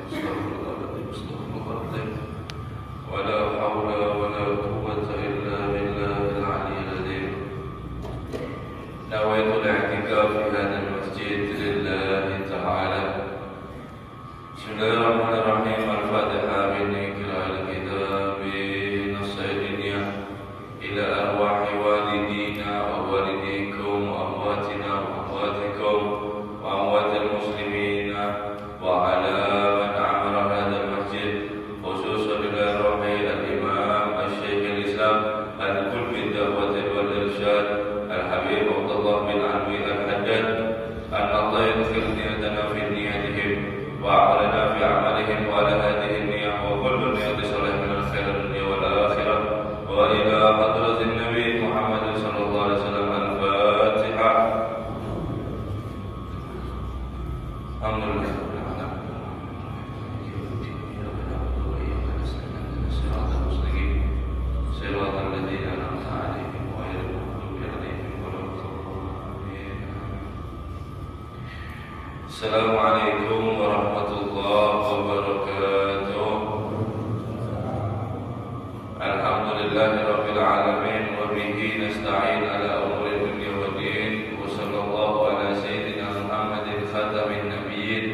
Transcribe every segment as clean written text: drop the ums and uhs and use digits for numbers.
Astagfirullahaladzim. Wala hawla wala quwwata illa billahil aliyyil azim. Nawaitul i'tikaf fi hadzal masjid lillahi ta'ala. Bismillahirrahmanirrahim. Al-Fatihah min qira'il kitab nasaidina ila arwahi walidina wa walidikum wa amwatina wa amwatikum wa amwatil muslimina wa ala man amara hadzal masjid khususan ila arwahi al-imam al-syeikh al-islam al-qul bid-da'wati wal irsyad al-habib Abdullah bin Alwi al-Haddad an Allah yadkhil niyatana fi niyatihim wa a'malana fi a'malihim wa ala hadhihi niyyah wa kullu niyyati salih min al-khair ad-dunya wal akhirah wa ila hadratin nabi Muhammad sallallahu alaihi wasallam. Al-Fatihah. Alhamdulillah. Assalamualaikum warahmatullahi wabarakatuh. Alhamdulillahirabbil alamin wa bihi nasta'in ala umuri dunya waddin wa sallallahu ala sayyidina Muhammadin khatamin nabiyyin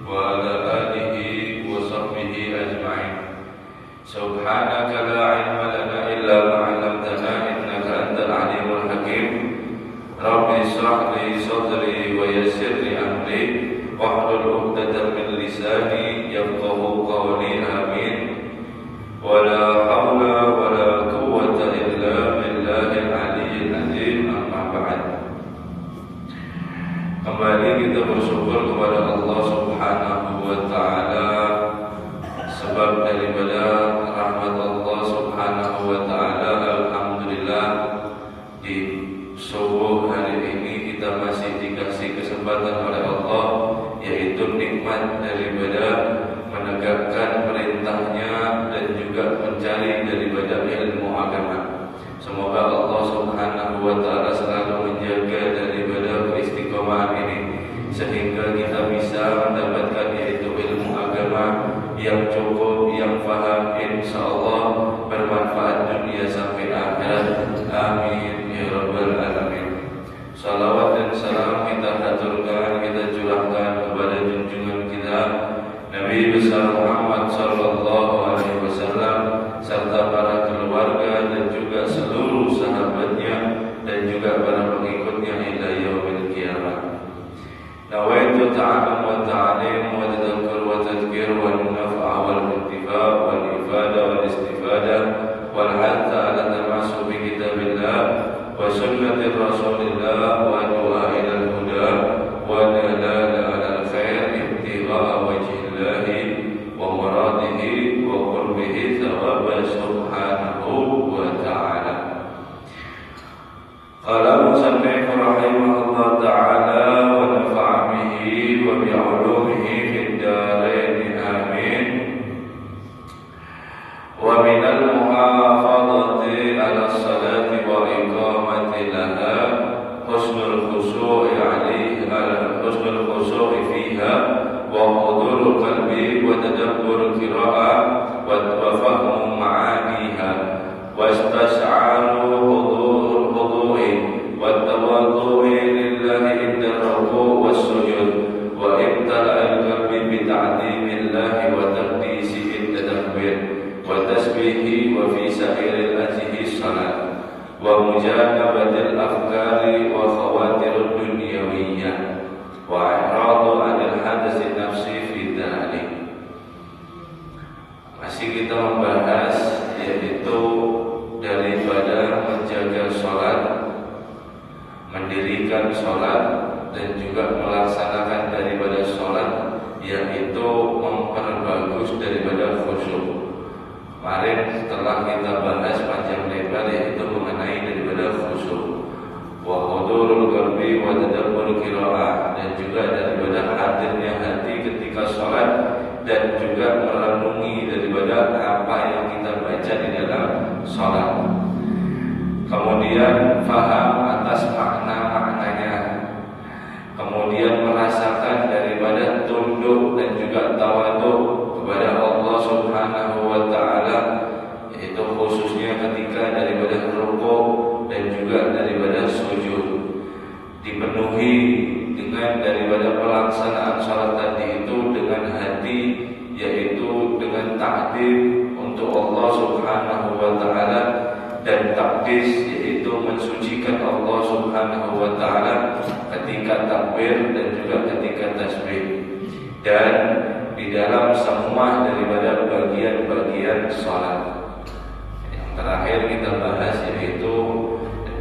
wa ala alihi wa sahbihi ajma'in. Subhanaka la ilma lana illa ma 'allamtana innaka antal alimul hakim. Rabbi ishrah li sadri wa yassir li amri wahlul 'uqdatam min lisani yafqahu qawli. Amin. Wala haula wala quwwata illa billahil aliyyil azim. Amma ba'd. Kembali kita bersyukur kepada Allah Subhanahu wa taala sebab daripada rahmat Allah Subhanahu wa taala, alhamdulillah di subuh hari ini kita masih dikasih kesempatan oleh Allah, yaitu nikmat daripada menegakkan perintahnya dan juga mencari daripada ilmu agama. Semoga Allah Subhanahu wa taala selalu menjaga daripada keistiqomahan ini sehingga kita bisa mendapatkan yaitu ilmu agama yang cukup, yang faham, insyaallah bermanfaat dunia sampai akhirat. Amin ya rabbal alamin. Salawat dan salam kita haturkan, kita curahkan kepada junjungan kita Nabi besar Muhammad sallallahu alaihi wasallam serta para keluarga dan juga seluruh sahabatnya dan juga para pengikutnya ila yaumil qiyamah. Nawaitu ta'allum wa ta'lim wa tadhakkur wa tadhkir wa naf'a wal intifa' wal ifada wal istifada wal hatta ala tamassuki bi kitabillah wa sunnati rasulillah wa du'a ila al-huda wa dalala ala al-khair ibtigha'a wajhillahi wa muradihi wa qurbihi thawaba subhanahu wa ta'ala. Qala musannif rahimahullah ta'ala wa nafa'a bihi wa bi'ulumihi fid darain amin. Wa minal muhafadhati ala salati wa iqamati laha husnul khushu'i 'alaiha husnul khushu'i fiha wa hudurul qalbi wa tadabbur qira'ah wa fahmu ma'aniha wa istash'aru hudu'i wa tawaddu'i lillahi inda ruku' was sujud wa ibtala'il qalbi bi ta'dhimillahi wa taqdisihi tadabbur wa tasbihi wa fi sa'iril ajhi salat wa mujanabatil afkari wa khawatirud dunyawiyyah wa i'radu 'anil hadasi nafsi fi dhalik. Masih kita membahas yaitu daripada menjaga sholat, mendirikan sholat dan juga melaksanakan daripada sholat, yaitu memperbagus daripada khusyuk. Kemarin setelah kita bahas panjang lebar yaitu mengenai daripada khusyuk, wa hudurul qalbi wa tadabbur qira'ah, dan juga daripada hadirnya hati ketika sholat dan juga merenungi daripada apa yang kita baca di dalam sholat. Kemudian faham atas makna-maknanya, kemudian merasakan daripada tunduk dan juga tawaduk takdim untuk Allah Subhanahu wa taala, dan takdis yaitu mensucikan Allah Subhanahu wa taala ketika takbir dan juga ketika tasbih, dan di dalam semua daripada bagian-bagian salat. Yang terakhir kita bahas yaitu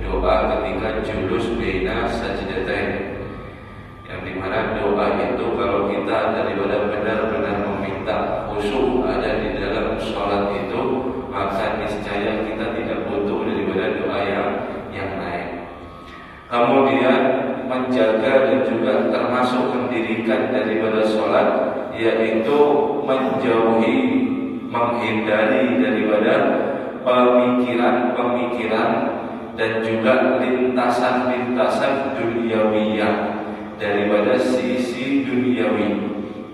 doa ketika julus baina sajdatain, yang dimana doa itu kalau kita daripada benar-benar meminta khusyuk ada di dalam sholat itu, maka niscaya kita tidak butuh daripada doa yang lain. Kemudian menjaga dan juga termasuk mendirikan daripada sholat, yaitu menghindari daripada pemikiran dan juga lintasan-lintasan duniawiyah, daripada sisi duniawi,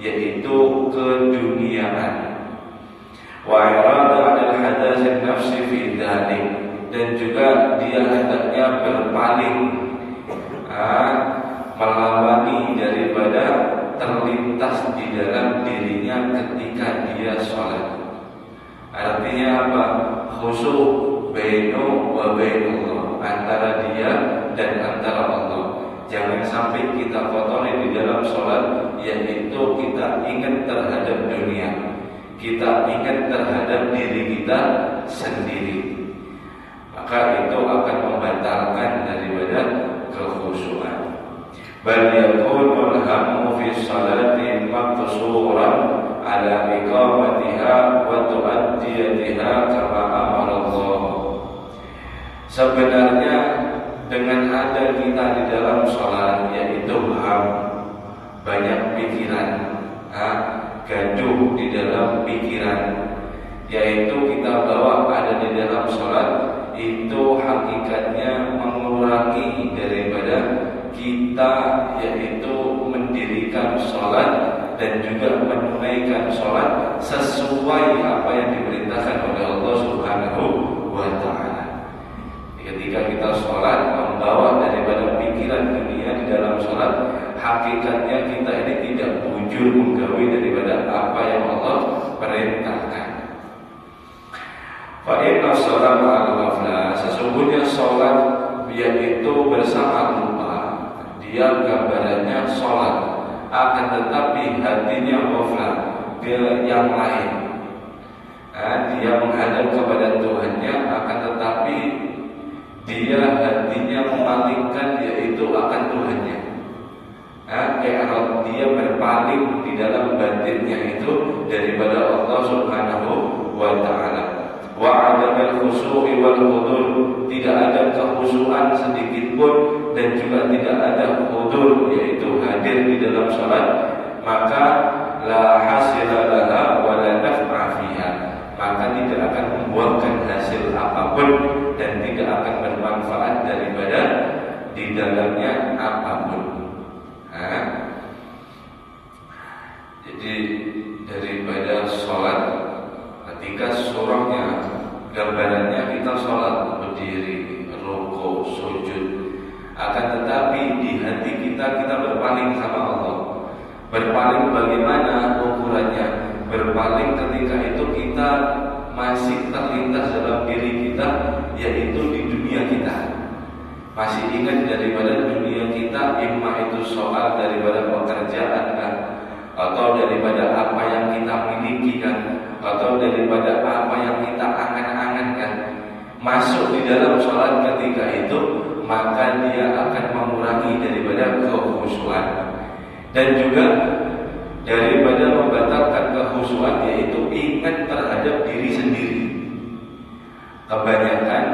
yaitu keduniaan. Wa irada 'ala al-hadath an-nafsi fi dzalik, dan juga dia hendaknya berpaling melawani daripada terlintas di dalam dirinya ketika dia sholat. Artinya apa? Khusyuk bainu wa bainullah, antara dia dan antara Allah. Jangan sampai kita kotori di dalam sholat, yaitu kita ingat terhadap dunia, kita ingat terhadap diri kita sendiri, maka itu akan membatalkan daripada kekhusyuan. Bal yakunul hammu fi sholati maqsuran ala iqamatiha wa tu'addiyatiha kama amara Allah. Sebenarnya dengan ada kita di dalam sholat, yaitu banyak pikiran, gaduh di dalam pikiran, yaitu kita bawa ada di dalam sholat, itu hakikatnya mengurangi daripada kita, yaitu mendirikan sholat dan juga menunaikan sholat sesuai apa yang diperintahkan oleh Allah Subhanahu wa ta'ala. Ketika kita sholat membawa daripada pikiran dunia di dalam sholat, hakikatnya kita ini tidak bujur menggawi daripada apa yang Allah perintahkan. Fa inna sholat al-ghaflah, sesungguhnya sholat yaitu bersama lupa, dia gambarannya sholat, akan tetapi hatinya ghaflah ke yang lain. Dia menghadap kepada Tuhannya, akan tetapi dia hatinya memalingkan yaitu akan Tuhannya. Dia berpaling di dalam batinnya itu daripada Allah Subhanahu wa ta'ala. Wa adamul khusyu'i wal hudur, tidak ada kekhusyuan sedikit pun dan juga tidak ada hudur, yaitu hadir di dalam salat, maka la hasila laha wa la naf'a fiha, maka tidak akan membuahkan hasil apapun dan tidak akan bermanfaat daripada di dalamnya apapun. Jadi daripada sholat, ketika surahnya gambarannya kita sholat berdiri, rukuk, sujud, akan tetapi di hati kita berpaling sama Allah. Berpaling bagaimana ukurannya? Berpaling ketika itu kita masih terlintas dalam diri kita, yaitu di dunia kita, masih ingat daripada dunia kita, imma itu soal daripada pekerjaan kan, atau daripada apa yang kita miliki kan, atau daripada apa yang kita angan-angan kan, masuk di dalam sholat ketika itu, maka dia akan mengurangi daripada kekhusyuan dan juga daripada membatalkan kekhusyuan, yaitu ingat terhadap diri sendiri. Kebanyakan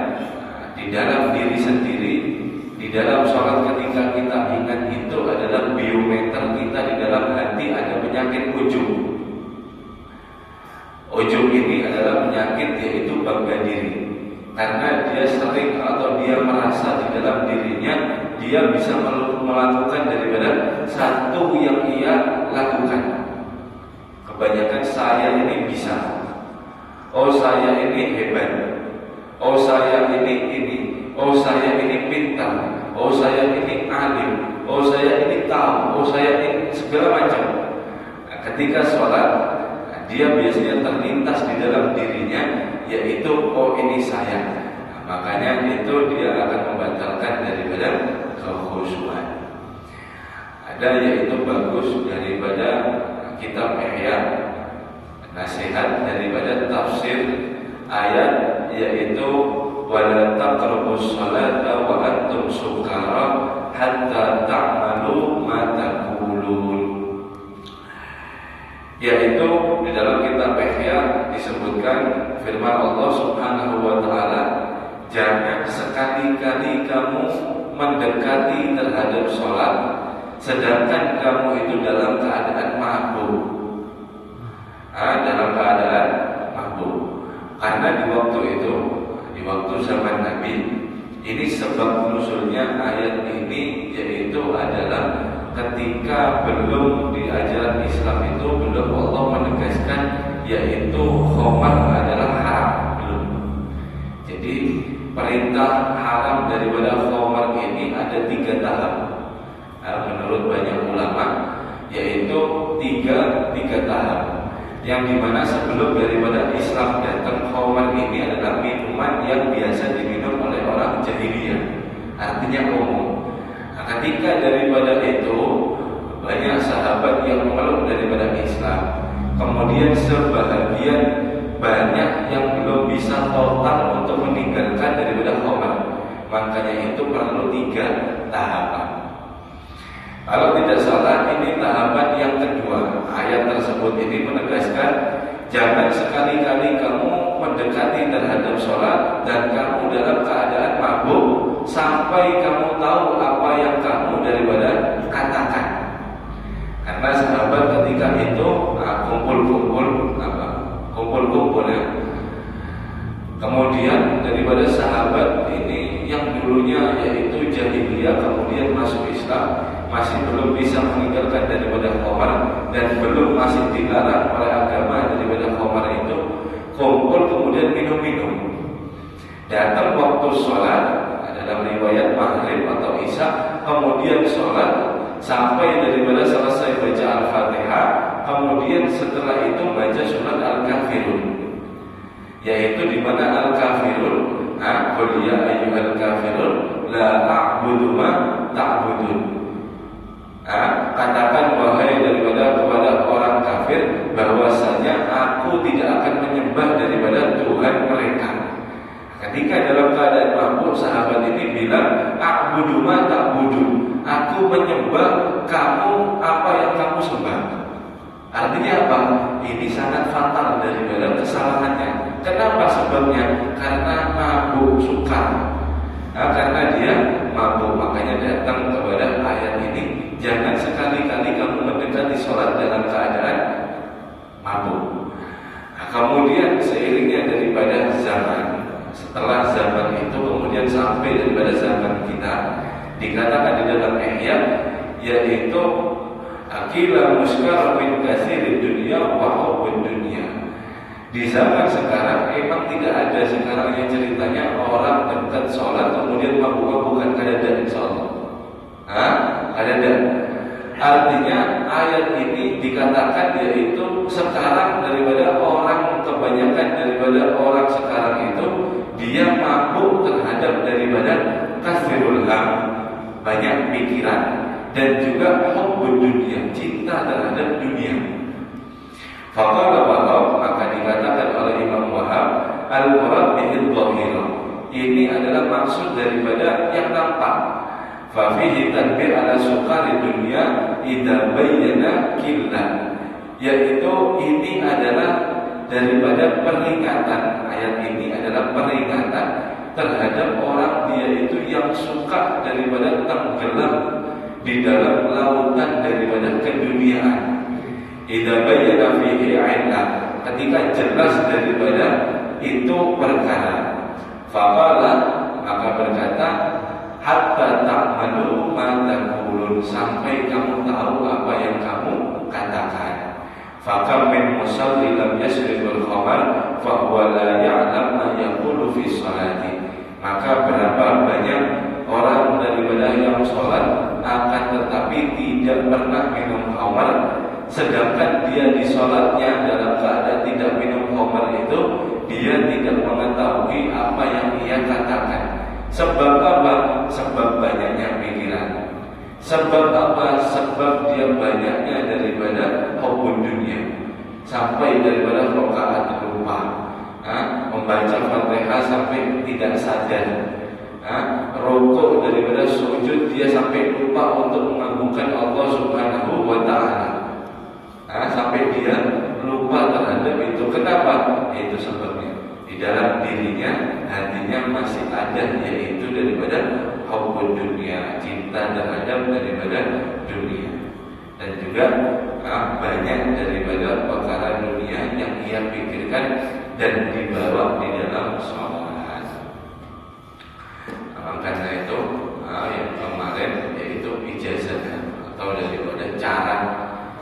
di dalam diri sendiri, di dalam sholat ketika kita ingat itu adalah biometer kita di dalam hati ada penyakit ujub. Ujub ini adalah penyakit yaitu bangga diri, karena dia sering atau dia merasa di dalam dirinya dia bisa melakukan daripada satu yang ia lakukan. Kebanyakan saya ini bisa, oh saya ini hebat, oh saya ini, oh saya ini pintar, oh saya ini alim, oh saya ini tahu, oh saya ini segala macam. Ketika sholat, dia biasanya terlintas di dalam dirinya, yaitu oh ini saya. Makanya itu dia akan membatalkan daripada kekhusyuan. Ada yaitu bagus daripada kitab Ihya, nasihat daripada tafsir ayat, yaitu wala taqrabus salata wa antum sukara hatta ta'malu ma taqulun. Yaitu di dalam kitab Ihya disebutkan firman Allah Subhanahu wa taala, jangan sekali-kali kamu mendekati terhadap sholat sedangkan kamu itu dalam keadaan mabuk. Dalam keadaan mabuk. Karena di waktu itu, di waktu zaman Nabi, ini sebab nusulnya ayat ini, yaitu adalah ketika belum di ajaran Islam itu belum Allah menegaskan yaitu khamar adalah haram, belum. Jadi perintah haram daripada khamar ini ada 3 tahap. Menurut banyak ulama, yaitu tiga tahap. Yang dimana sebelum daripada Islam datang, khamar ini adalah minuman yang biasa diminum oleh orang jahiliyah, artinya umum. Ketika daripada itu banyak sahabat yang memeluk daripada Islam, kemudian sebahagian banyak yang belum bisa total untuk meninggalkan daripada khamar. Makanya itu perlu 3 tahapan. Kalau tidak salah ini tahapan yang kedua. Ayat tersebut ini menegaskan jangan sekali-kali kamu mendekati terhadap sholat dan kamu dalam keadaan mabuk sampai kamu tahu apa yang kamu daripada katakan. Karena sahabat ketika itu kumpul ya. Kemudian daripada sahabat ini yang dulunya yaitu jahiliyah kemudian masuk Islam, masih belum bisa meninggalkan daripada khamar dan belum masih dilarang oleh agama daripada khamar itu, kumpul kemudian minum-minum. Datang waktu sholat, dalam riwayat maghrib atau isya, kemudian sholat sampai daripada selesai baca Al-Fatihah, kemudian setelah itu baca surat Al-Kafirun, yaitu di mana Al-Kafirun, qul ya ayyuhal kafirun la a'budu ma ta'budun. Katakan wahai daripada kepada orang kafir bahwasanya aku tidak akan menyembah daripada Tuhan mereka. Ketika dalam keadaan mabuk, sahabat ini bilang a'budu ma ta'budun, aku menyembah kamu apa yang kamu sembah. Artinya apa? Ini sangat fatal daripada kesalahannya. Kenapa sebabnya? Karena mabuk suka. Karena dia mabuk, makanya datang kepada ayat ini, jangan sekali-kali kamu mendekati sholat dalam keadaan mabuk. Kemudian seiringnya daripada zaman, setelah zaman itu kemudian sampai daripada zaman kita, dikatakan di dalam Ihya, yaitu akila muskar min katsirid dunya wa hubbud dunya. Di zaman sekarang memang tidak ada sekarang yang ceritanya orang dekat sholat kemudian mabuk-mabukan, kada insyaallah. Kada. Artinya ayat ini dikatakan yaitu sekarang daripada orang, kebanyakan daripada orang sekarang itu dia mabuk terhadap daripada kasirul ham, banyak pikiran, dan juga hubbud dunya, cinta terhadap dunia. Faqala Wahab, maka dikatakan oleh Imam Wahab, al-murad bihil dhahira, ini adalah maksud daripada yang nampak. Fa fihi tanbih ala sukari dunya idza bayyana killah, yaitu ini adalah daripada peringatan. Ayat ini adalah peringatan terhadap orang dia itu yang suka daripada tenggelam di dalam lautan daripada keduniaan. Idza bayyana fihi illah, ketika jelas daripada itu perkara. Faqala, maka berkata, hatta ta'malu ma taqulun, sampai kamu tahu apa yang kamu katakan. Fakam min musalli lam yasriful khamar fa huwa la ya'lam ma yaqulu fi sholati. Maka berapa banyak orang daripada yang sholat akan tetapi tidak pernah minum khamar, sedangkan dia di sholatnya dalam keadaan mengetahui apa yang ia katakan. Sebab apa? Sebab banyaknya pikiran. Sebab apa? Sebab dia banyaknya daripada hubbud dunia, sampai daripada rakaat lupa, membaca Fatihah sampai tidak sadar, rukuk daripada sujud dia sampai lupa untuk mengagungkan Allah Subhanahu wa Ta'ala, sampai dia lupa terhadap itu. Kenapa? Itu sebabnya di dalam dirinya, hatinya masih ada, yaitu daripada hubbud dunia, cinta terhadap daripada dunia. Dan juga banyak daripada perkara dunia yang ia pikirkan dan dibawa di dalam sholat. Karena itu yang kemarin yaitu ijazah atau daripada cara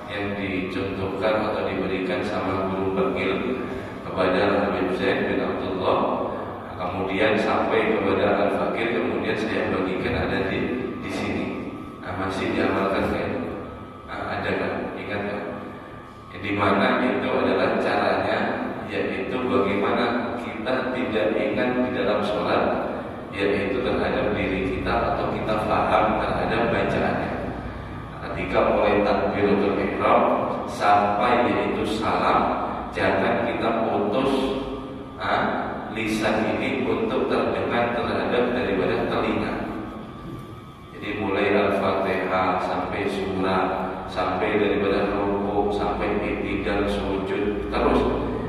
yang dicontohkan atau diberikan sama guru bakil kepada Habib Zaid bin Abdullah, kemudian sampai kepada Al-Fakir, kemudian saya bagikan ada di sini. Masih diamalkan kan? Ada kan? Ingat kan? Di mana itu adalah caranya, yaitu bagaimana kita tidak ingat di dalam sholat, yaitu terhadap diri kita atau kita paham terhadap bacaannya. Ketika mulai takbiratul ihram sampai yaitu salam, jangan kita putus lisan ini untuk terdengar terhadap daripada telinga. Jadi mulai Al-Fatihah sampai surah, sampai daripada rukuk, sampai i'tidal sujud, terus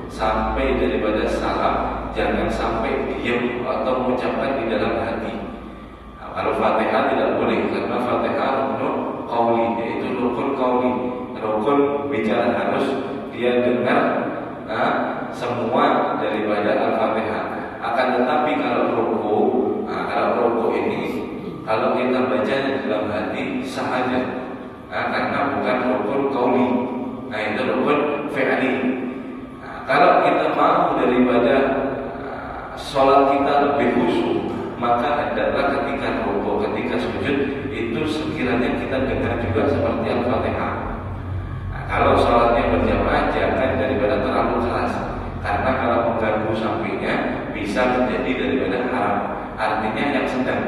sampai daripada salam, jangan sampai diam atau mengucapkan di dalam hati. Kalau Fatihah tidak boleh, karena Fatihah rukun qauli, yaitu rukun qauli, rukun bicara, harus dia dengar semua daripada Al-Fatihah. Akan tetapi kalau rukuk ini kalau kita baca di dalam hati sah aja, karena bukan rukun qauli, itu rukun fi'li. Kalau kita mau daripada sholat kita lebih khusyuk, maka adalah ketika rukuk, ketika sujud itu sekiranya kita dengar juga seperti Al-Fatihah. Kalau sholatnya berjamaah jangan daripada terlalu keras, karena kalau mengganggu sampingnya bisa menjadi daripada haram. Artinya yang sedang.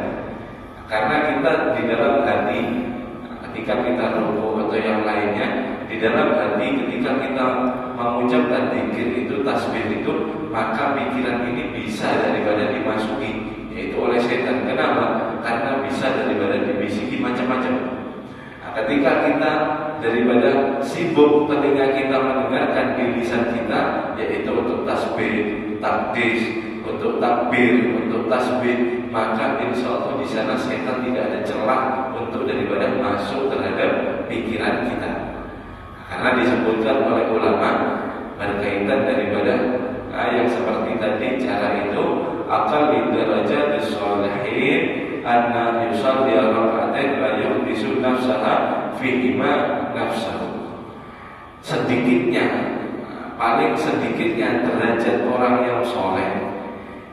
Karena kita di dalam hati, ketika kita rukuk atau yang lainnya, di dalam hati ketika kita mengucapkan zikir itu, tasbih itu, maka pikiran ini bisa daripada dimasuki, yaitu oleh setan. Kenapa? Karena bisa daripada dibisiki macam-macam. Ketika kita daripada sibuk telinga kita mendengarkan di lisan kita, yaitu untuk tasbih, takdis, untuk takbir, untuk tasbih, maka insya Allah di sana setan tidak ada celah untuk daripada masuk terhadap pikiran kita. Karena disebutkan oleh ulama berkaitan daripada yang seperti tadi, cara itu akal darajat sholihin anna yusalli raka'atain la yuhdisu nafsaha fihima nafsahu. Sedikitnya, paling sedikitnya derajat orang yang soleh,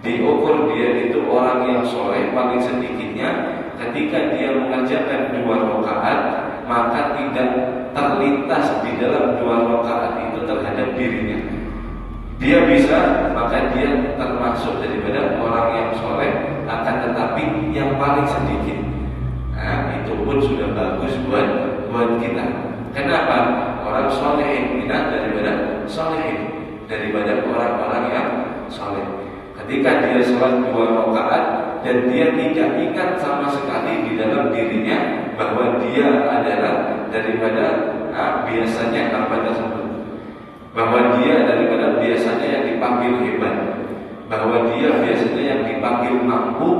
diukur dia itu orang yang soleh paling sedikitnya ketika dia mengerjakan 2 rakaat, maka tidak terlintas di dalam 2 rakaat itu terhadap dirinya. Dia bisa, maka dia termasuk daripada orang yang soleh. Akan tetapi yang paling sedikit, itu pun sudah bagus buat kita. Kenapa? Orang soleh minat daripada soleh, daripada orang-orang yang soleh. Ketika dia sholat 2 rakaat dan dia tidak ingat sama sekali di dalam dirinya bahwa dia adalah daripada biasanya apa tersebut, bahwa dia daripada biasanya yang dipanggil hebat, bahwa dia biasanya yang dipanggil mampu.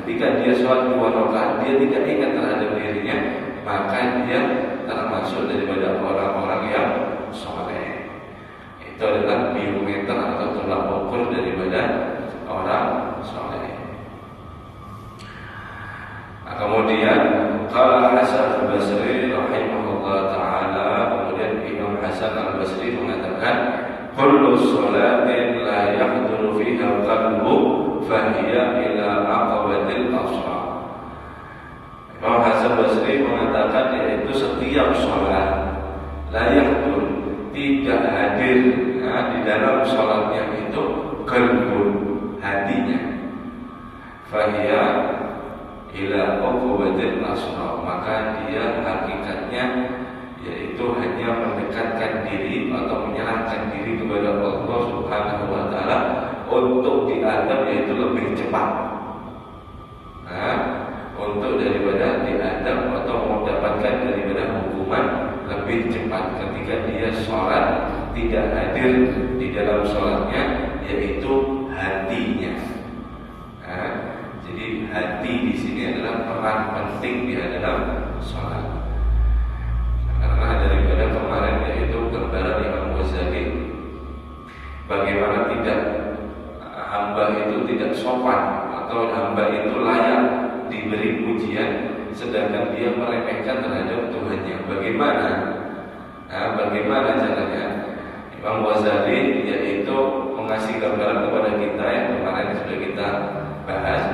Ketika dia sholat 2 rakaat dia tidak ingat terhadap dirinya, maka dia termasuk daripada orang-orang yang soleh. Itu adalah biometer atau tolak ukur daripada orang soleh. Kemudian qala Hasan al-Basri rahimahullah ta'ala, kemudian Imam Hasan al-Basri mengatakan kullu sholatin la yahduru fiha qalbu fahiya ila aqabatil absar. Imam Hasan al-Basri mengatakan yaitu setiap sholat la yahdur, tidak hadir di dalam sholatnya itu qalbun, Fahia ila uqubatil asra, maka dia hakikatnya yaitu hanya mendekatkan diri atau menyerahkan diri kepada Allah Subhanahu wa taala untuk diadab, yaitu lebih cepat. Untuk daripada diadab atau mendapatkan daripada hukuman lebih cepat ketika dia sholat tidak hadir di dalam sholatnya, yaitu hatinya. Jadi hati di sini adalah peran penting di dalam sholat. Karena daripada kemarin yaitu gambaran Imam Ghazali bagaimana tidak hamba itu tidak sopan atau hamba itu layak diberi pujian sedangkan dia meremehkan terhadap Tuhannya. Bagaimana caranya? Imam Ghazali yaitu mengasih gambaran kepada kita yang kemarin sudah kita bahas.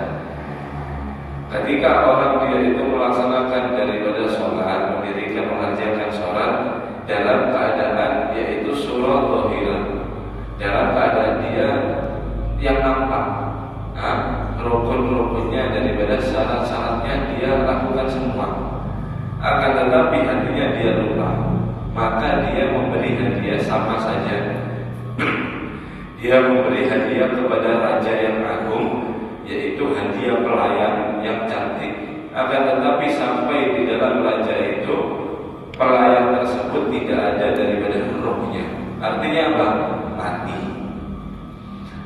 Ketika orang dia itu melaksanakan daripada sholat, mendirikan mengerjakan sholat dalam keadaan yaitu surah zahirah, dalam keadaan dia yang nampak, rukun-rukunnya daripada syarat-syaratnya dia lakukan semua, akan tetapi hatinya dia lupa, maka dia memberi hadiah sama saja. Dia memberi hadiah kepada raja yang agung, yaitu hadiah pelayan yang cantik, akan tetapi sampai di dalam raja itu pelayan tersebut tidak ada daripada ruhnya. Artinya apa? Mati.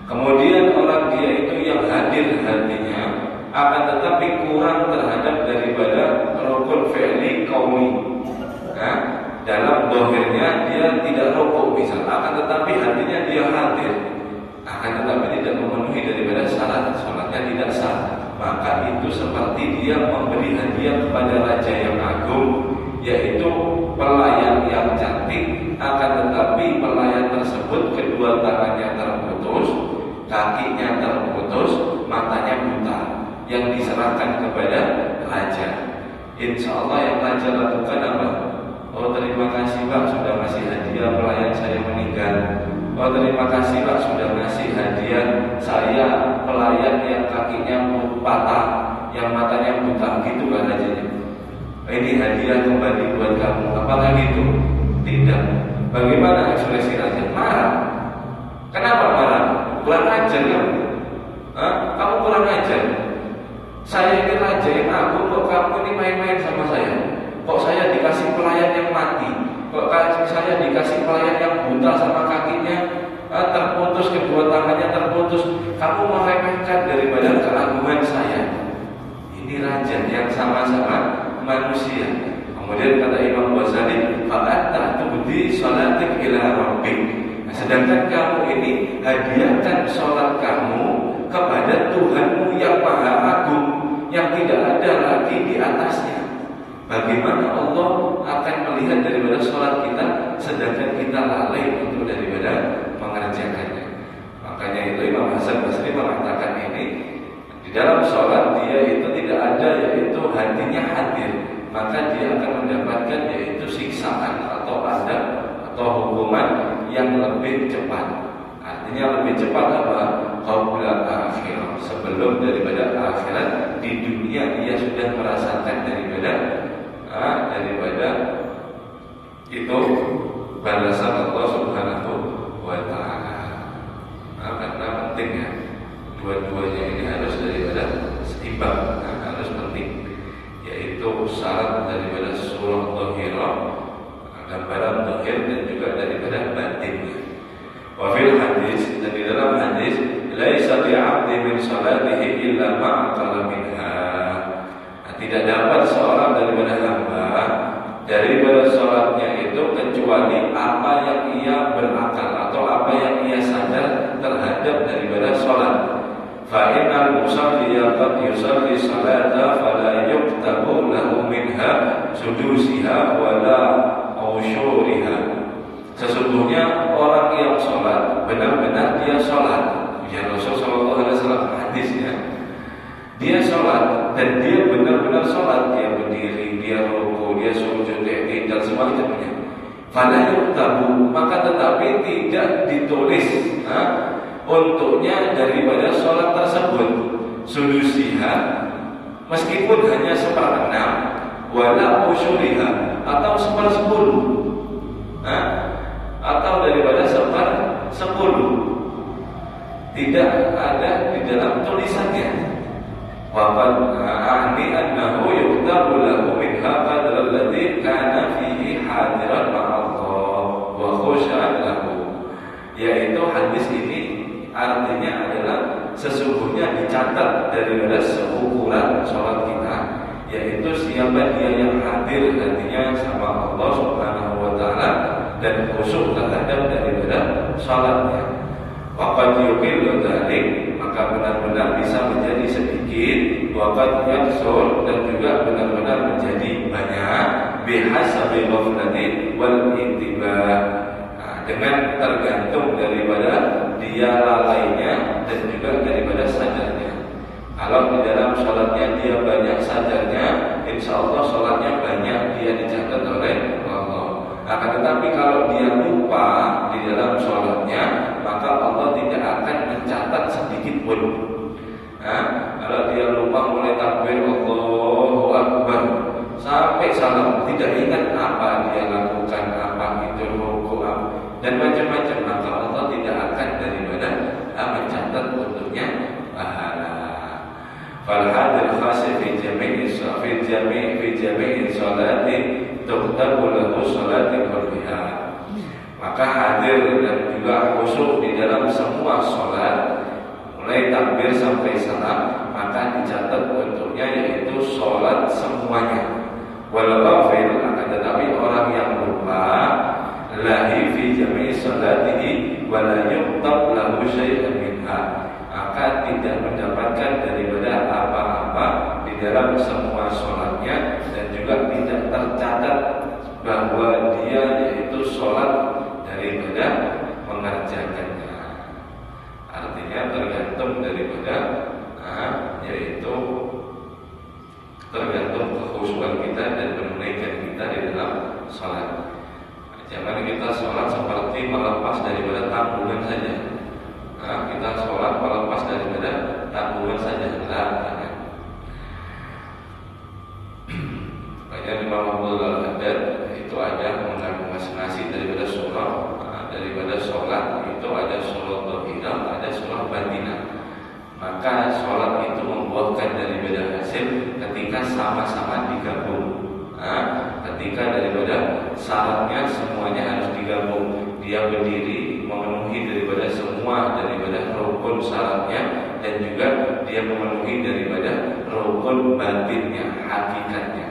Kemudian orang dia itu yang hadir hatinya, akan tetapi kurang terhadap daripada rukun fi'li qauli. Dalam dohirnya dia tidak rukuk misal, akan tetapi hatinya dia hadir, akan tetapi tidak memenuhi daripada syarat, sholatnya tidak sah. Maka itu seperti dia memberi hadiah kepada raja yang agung, yaitu pelayan yang cantik, akan tetapi pelayan tersebut kedua tangannya terputus, kakinya terputus, matanya buta, yang diserahkan kepada raja. Insya Allah yang raja lakukan apa? Oh terima kasih Pak sudah ngasih hadiah pelayan saya meninggal. Oh terima kasih Pak sudah ngasih hadiah saya pelayan yang kakinya patah, yang matanya buta, gitu kan rajanya. Ini hadiah kembali buat kamu. Apakah gitu? Tidak. Bagaimana ekspresi raja? Marah. Kenapa marah? Kurang ajar kamu. Kamu kurang ajar. Saya ini raja yang agung, kok kamu ini main-main sama saya? Kok saya dikasih pelayan yang mati? Kok saya dikasih pelayan yang buta sama kakinya terputus, kedua tangannya terputus? Kamu meremehkan daripada keagungan saya. Ini raja yang sama-sama manusia. Kemudian kata Imam Ghazali, fa'atta tubdi sholatik ila rabbik. Sedangkan kamu ini hadiahkan sholat kamu kepada Tuhanmu yang maha agung, yang tidak ada lagi di atasnya. Bagaimana Allah akan melihat daripada sholat kita sedangkan kita lalai untuk daripada mengerjakannya? Makanya itu Imam Hasan Basri mengatakan ini, di dalam sholat dia itu tidak ada yaitu hatinya hadir, maka dia akan mendapatkan yaitu siksaan atau adab atau hukuman yang lebih cepat. Artinya lebih cepat apa? Qabla akhirah, sebelum daripada akhirat. Di dunia dia sudah merasakan daripada itu balasan Allah Subhanahu wa ta'ala. Karena penting ya, dua-duanya ini harus daripada seimbang, harus penting, yaitu syarat daripada surah zahirah, gambaran zahir, dan juga daripada batinnya. Wa fil hadis, dan di dalam hadis, laisa li'abdi min salatihi illa ma'aqala minha. Tidak dapat seorang daripada hamba daripada sholatnya itu kecuali apa yang ia berakal atau apa yang ia sadar terhadap daripada sholat. Fa'inal musalliya qad yusalli salata fala yuktabu lahu minha sudusiha wala ausyuriha. Sesungguhnya orang yang sholat benar-benar dia sholat. Ya Rasulullah SAW hadisnya, dia sholat dan dia benar-benar sholat, dia berdiri, dia ruku, dia sujud, dan semacamnya. Fala yuktabu, maka tetapi tidak ditulis untuknya daripada sholat tersebut. sulusiha, meskipun hanya 1/6, wala usyuriha, atau 1/10, atau daripada 1/10. Tidak ada di dalam tulisannya. Waqad a'ni annahu yuktabu lahu min haqadra alladhi kana fihi hadiran ma'allah wa khusya'an lahu. Yaitu hadis ini artinya adalah sesungguhnya dicatat daripada seukuran sholat kita, yaitu siapa dia yang hadir hatinya sama Allah Subhanahu wa ta'ala dan khusyuk terhadap daripada sholatnya. Waqad yuqillu dzalik, maka benar-benar bisa menjadi sedikit, waqad yaksur, dan juga benar-benar menjadi banyak, bihasabi ghaflati wal intibah, dengan tergantung daripada dia lalainya dan juga daripada sadarnya. Kalau di dalam sholatnya dia banyak sadarnya, insya Allah sholatnya banyak dia dicatat oleh Allah. Akan tetapi kalau dia lupa di dalam sholatnya, maka Allah tidak akan mencatat sedikit pun. Kalau dia lupa mulai takbir Allahu Akbar sampai salam, tidak ingat apa dia lakukan, apa itu rukuk dan macam-macam, maka Allah tidak akan daripada mencatat untuknya pahala. Fal hadil khasif fi jami'i sholati tuqtabu lahu sholati kulliha. Maka hadir dan juga khusyuk di dalam semua sholat, mulai takbir sampai salam, maka dicatat untuknya yaitu sholat semuanya. Wal ghafil, akan tetapi orang yang lupa, lahi fi jami'i sholatihi wa la yuqtab lahu syai'un minha, maka tidak mendapatkan daripada apa-apa di dalam semua sholatnya, dan juga tidak tercatat bahwa dia yaitu sholat daripada mengerjakannya. Artinya tergantung daripada yaitu tergantung kekhusyukan kita dan menunaikan kita di dalam sholat. Jangan kita sholat seperti melepas daripada tanggungan saja. Kita sholat melepas daripada tanggungan saja. Jangan. Banyak Imam Abdul Al-Haddad itu ada mengandung masing-masing daripada surah, daripada sholat itu ada surah dhahirah, ada surah batinah. Maka sholat itu membuahkan daripada hasil ketika sama-sama digabung. Ketika daripada syaratnya semuanya harus digabung, dia berdiri memenuhi daripada semua daripada rukun syaratnya, dan juga dia memenuhi daripada rukun batinnya, hakikatnya.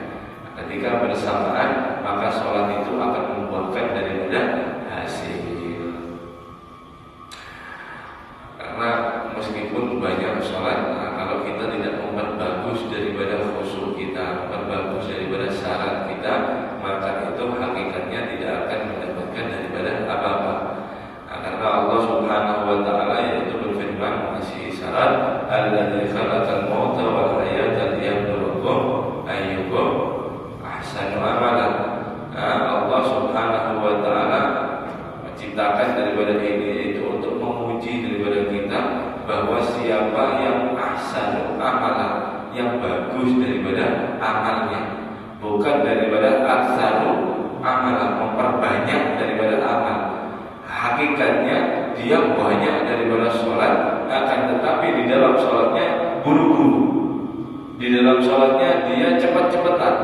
Ketika bersamaan, maka sholat itu akan membuahkan daripada hasil. Karena meskipun banyak sholat, kalau kita tidak memperbagus daripada khusyuk kita, memperbagus daripada syarat kita, maka itu hakikatnya tidak akan mendapatkan daripada apa-apa. Karena Allah Subhanahu wa ta'ala yaitu berfirman mengasih syarat, alladzi khalaqal mauta wal hayata liyabluwakum ayyukum ahsanu amala. Allah Subhanahu wa ta'ala menciptakan daripada ini itu untuk menguji daripada kita bahwa siapa yang ahsanu amala, yang bagus daripada amalnya, bukan daripada ahsanu amala, memperbanyak daripada amal. Hakikatnya dia banyak daripada sholat, akan tetapi di dalam sholatnya buru-buru, di dalam sholatnya dia cepat-cepatan,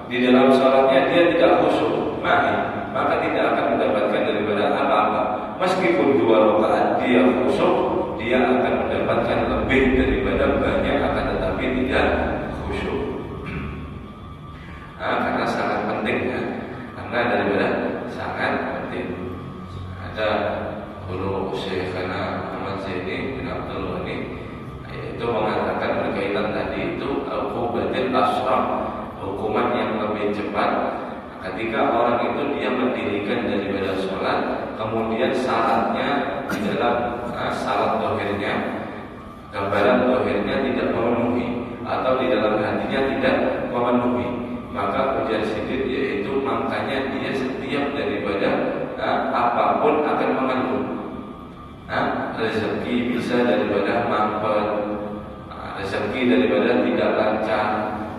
di dalam sholatnya dia tidak khusyuk, maka tidak akan mendapatkan daripada apa-apa. Meskipun 2 rakaat dia khusyuk, dia akan mendapatkan lebih daripada banyak, akan tetapi tidak khusyuk. Karena sangat penting ya, karena daripada sangat penting. Ada guru Syekhana Ahmad Zaini bin Abdul Ghani itu mengatakan berkaitan tadi itu uqubatil asraf, hukuman yang lebih cepat. Ketika orang itu dia mendirikan daripada sholat, kemudian syaratnya di dalam syarat dohirnya, gambaran dohirnya tidak memenuhi, atau di dalam hatinya tidak memenuhi, maka ujar sidir yaitu makanya dia setiap daripada apapun akan mengeluh. Rezeki bisa daripada mampet, rezeki daripada tidak lancar,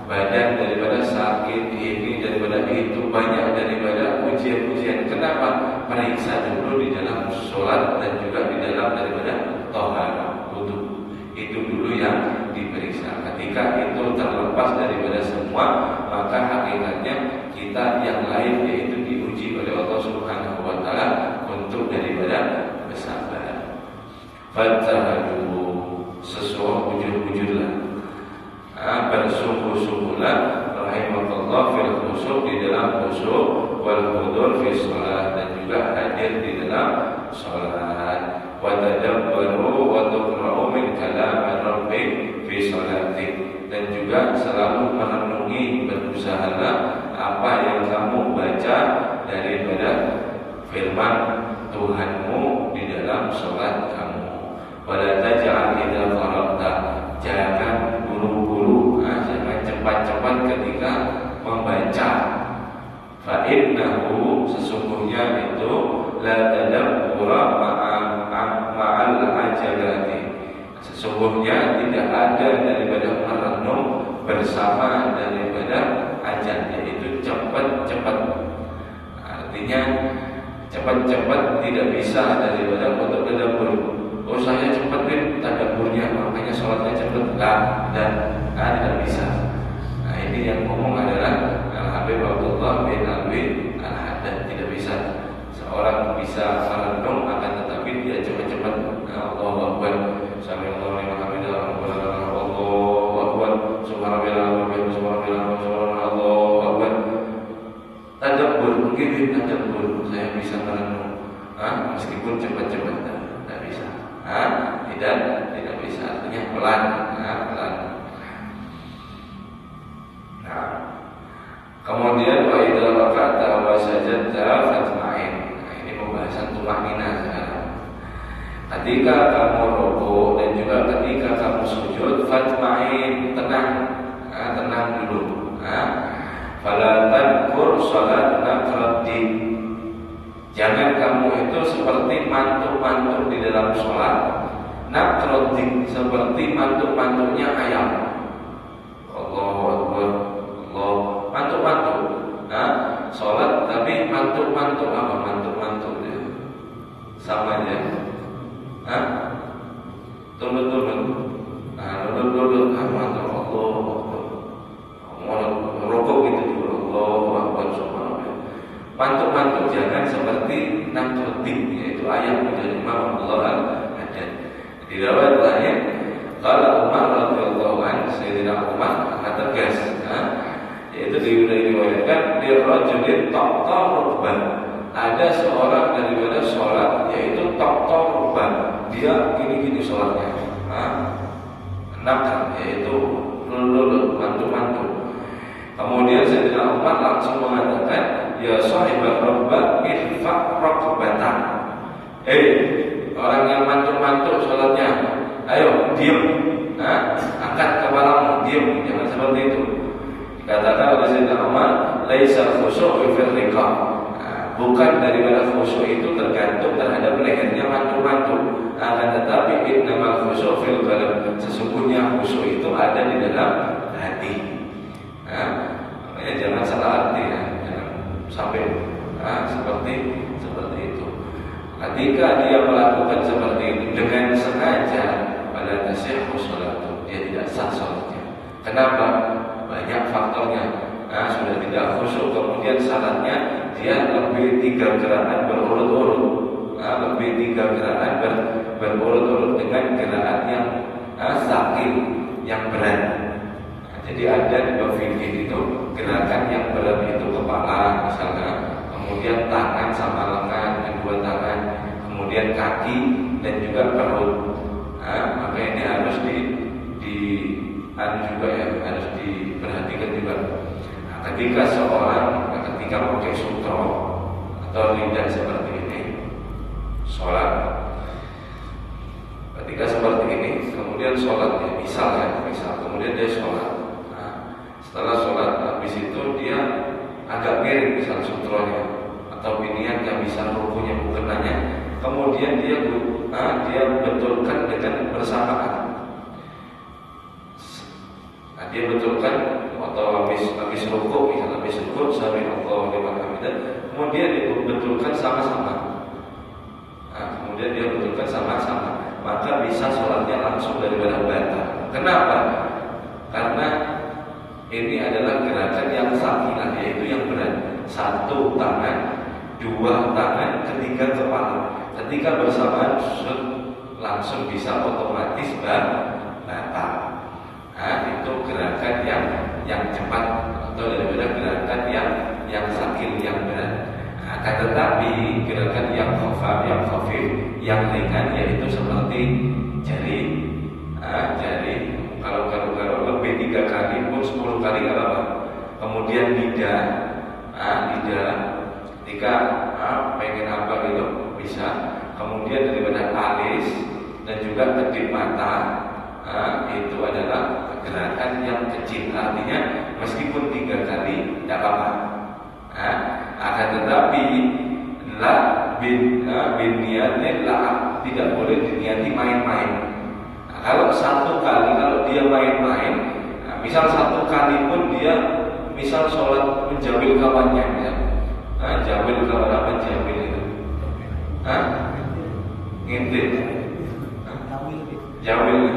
badan daripada sakit, ini daripada itu, banyak daripada ujian-ujian. Kenapa? Periksa dulu di dalam sholat dan juga di dalam daripada taharah wudu. Itu dulu yang diperiksa. Ketika itu terlepas daripada semua, maka hakikatnya kita yang lain yaitu diuji oleh Allah Subhanahu wa taala untuk daripada bersabar. Fatahadu, sesuatu bujur-bujurlah, bersungguh-sungguhlah rahimakallah fil khusyuk, di dalam khusyuk, wal hudur fi shalah, dan juga hadir di dalam salat, wa tadabbaru wa tuqra'u min kalam rabbi fi salati, dan juga selalu merenungi, berusahalah apa yang kamu baca daripada firman Tuhanmu di dalam salat kamu. Wala taj'al idza qara'ta, jangan buru-buru, jangan cepat-cepat ketika membaca. Fa innahu, sesungguhnya itu, la tadabbura ma'al ajalati, sesungguhnya tidak ada daripada merenung bersama daripada ajal, yaitu cepat-cepat. Artinya cepat-cepat tidak bisa daripada untuk tadabbur. Oh, saya cepat tadabburnya, makanya sholatnya cepat. Dan tidak bisa. Nah, ini yang ngomong adalah Al-Habib Abdullah bin Alwi Al-Haddad. Tidak bisa seorang bisa merenung, akan tetapi dia cepat-cepat. Allahu Akbar, sami'allahu liman hamidah, Allahu Akbar, subhanallah, subhanallah, Allahu Akbar. Tadabbur, mungkin tadabbur saya bisa merenung, meskipun cepat-cepat tidak bisa. Tidak bisa, artinya pelan. Nah, kemudian wa idza raka'ta wa sajadta fatma'in. Nah, ini pembahasan tumanina sekarang. Ketika kamu rukuk dan juga ketika kamu sujud, fatma'in, tenang dulu. Fala tadkur salatna qaddin. Jangan kamu itu seperti mantuk-mantuk di dalam sholat. Nakrodik, seperti mantuk-mantuknya ayam. Allahu Akbar, Allah, mantuk-mantuk. Sholat tapi mantuk-mantuk. Apa mantuk-mantuk dia? Sama aja. Turun-turun. Turun-turun. Mantuk. Allahu Akbar. Rokok gitu juga. Allahu Akbar, subhanallah. Mantuk-mantuk jangan seperti nakrodik, yaitu ayam dari Imam Abdullah Al-Haddad. Di riwayat lain, kalau Umar radhiyallahu anhu, Sayyidina Umar tegas, yaitu diriwayatkan dia rajulin taqta rukban. Ada seorang daripada sholat yaitu taqta rukban. Dia gini-gini sholatnya, nakal, yaitu lulul, mantuk-mantuk. Kemudian Sayyidina Umar langsung mengatakan, ya sahibal rukban irfa' rukbatan. Orang yang mantuk-mantuk sholatnya, ayo diam, angkat kepalamu, diam, jangan seperti itu. Dikatakan oleh Sayyidina Umar, laisa khusyu'u fil riqab. Bukan daripada khusyuk itu tergantung terhadap lehernya mantuk-mantuk, akan tetapi innamal khusyu'u fil qalb. Sesungguhnya khusyuk itu ada di dalam hati. Makanya jangan salah arti, jangan sampai seperti itu. Ketika dia melakukan seperti itu dengan sengaja, pada tasihhu sholatu, dia tidak sah sholatnya. Kenapa? Banyak faktornya. Sudah tidak khusyuk, kemudian syaratnya dia lebih 3 gerakan berurut-urut, lebih 3 gerakan berurut-urut dengan gerakan yang sakit, yang berat. Jadi ada di bab fikih itu gerakan yang berat itu kepala misalnya, kemudian tangan sama lengan, kedua tangan, kemudian kaki dan juga perut. Maka ini harus juga ya, harus diperhatikan juga. Ketika seorang pakai sutra atau lidah seperti ini, sholat. Ketika seperti ini, kemudian sholat, misal kemudian dia sholat. Setelah sholat, habis itu dia agak miring misal sutronya atau binian yang bisa rukunya bukannya. Kemudian dia betulkan dengan bersamaan. dia betulkan atau habis rukuk, misalnya habis rukuk sami Allahu liman hamidah, kemudian dia betulkan sama-sama. Kemudian dia betulkan sama-sama, maka bisa sholatnya langsung daripada batal. Kenapa? Karena ini adalah gerakan yang sakinah, yaitu yang berat. Satu tangan, dua tangan, ketiga kepala. Ketika bersamaan langsung bisa otomatis batal. Itu gerakan yang cepat atau daripada gerakan yang sakit, yang berat. Akan tetapi gerakan yang khafif, yang ringan, yaitu seperti jari. Kalau lebih 3 kali pun 10 kali nggak apa-apa. Kemudian lidah, ketika pengen apa gitu bisa. Kemudian daripada alis dan juga kedip mata, itu adalah gerakan yang kecil. Artinya meskipun 3 kali tidak apa-apa. Akan tetapi bin niatnya tidak boleh diniati main-main. Kalau 1 kali, kalau dia main-main, misal 1 kali pun dia misal sholat menjawil kawannya, misal, jawil kawan apa jawil itu? Ngintip? Jawil,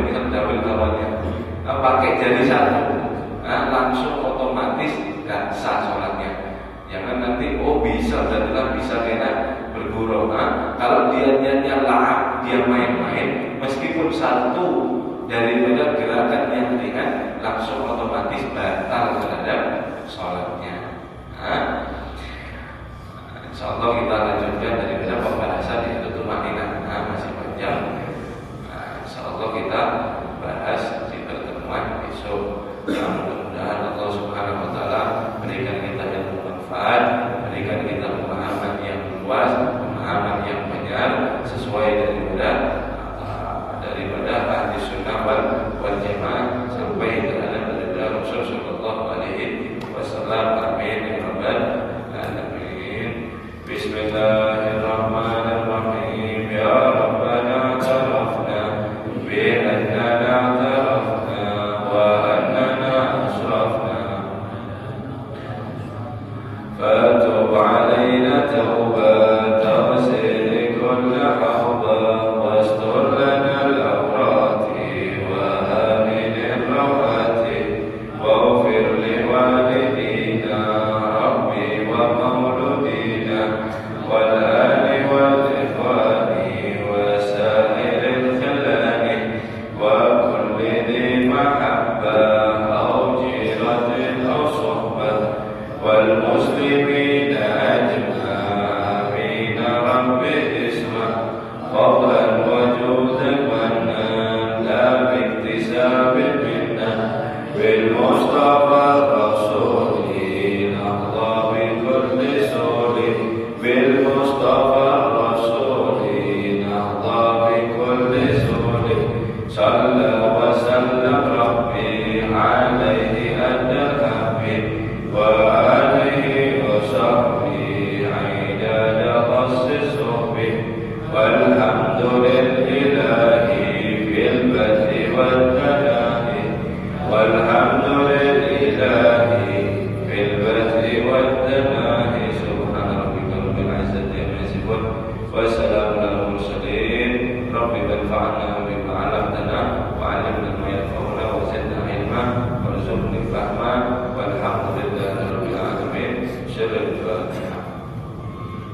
misal jawil kawannya, pakai jari 1, langsung otomatis gak sah sholatnya. Jangan nanti bisa kena bergurau. Kalau dia niatnya la'ab, dia main-main, meskipun 1 daripada gerakan yang ringan, langsung otomatis batal terhadap sholatnya. Insyaallah kita lanjutkan daripada pembahasan yaitu tumaninah. Masih panjang. Insyaallah kita bahas di pertemuan besok. Mudah-mudahan Allah Subhanahu wa taala berikan kita yang bermanfaat, berikan kita pemahaman yang luas, pemahaman yang benar sesuai daripada ahli sunnah wal jamaah sampai daripada Rasul sallallahu alaihi wasallam. Amin ya rabbal alamin. Bismillahirrahmanirrahim. Ya Rabbana tarafna bi annana tarafna wa annana asrafna fatub alaina tawbah taghsil kull hawba wastur lana al-awrati wa amin ar-rawati waghfir li walidina rabbi wa mauludina wal ali wal ikhwani wa sa'iril khilani wa kulli dhi mahabbah aw jiratin aw suhbah wal muslimina ajma'in rabbi isma' fadlan wa judan mannan la biktisabin minna bil mustafa rasulin Allah bi kulli suli bil mustafa rasulin Allah bi kulli suli salla wa sallam rabbi alaihi adhabi wa alihi wa sahbihi aidada qassis suhbi walhamdulillahi fil badri wal tanahi walhamdulillahi fil badri wal tanahi subhana rabbika rabbil izzati amma yasifun wa salamun alal mursalin rabbi anfa'na bima 'allamtana wa 'allimna ma yanfa'una wa zidna ilma warzuqna fahma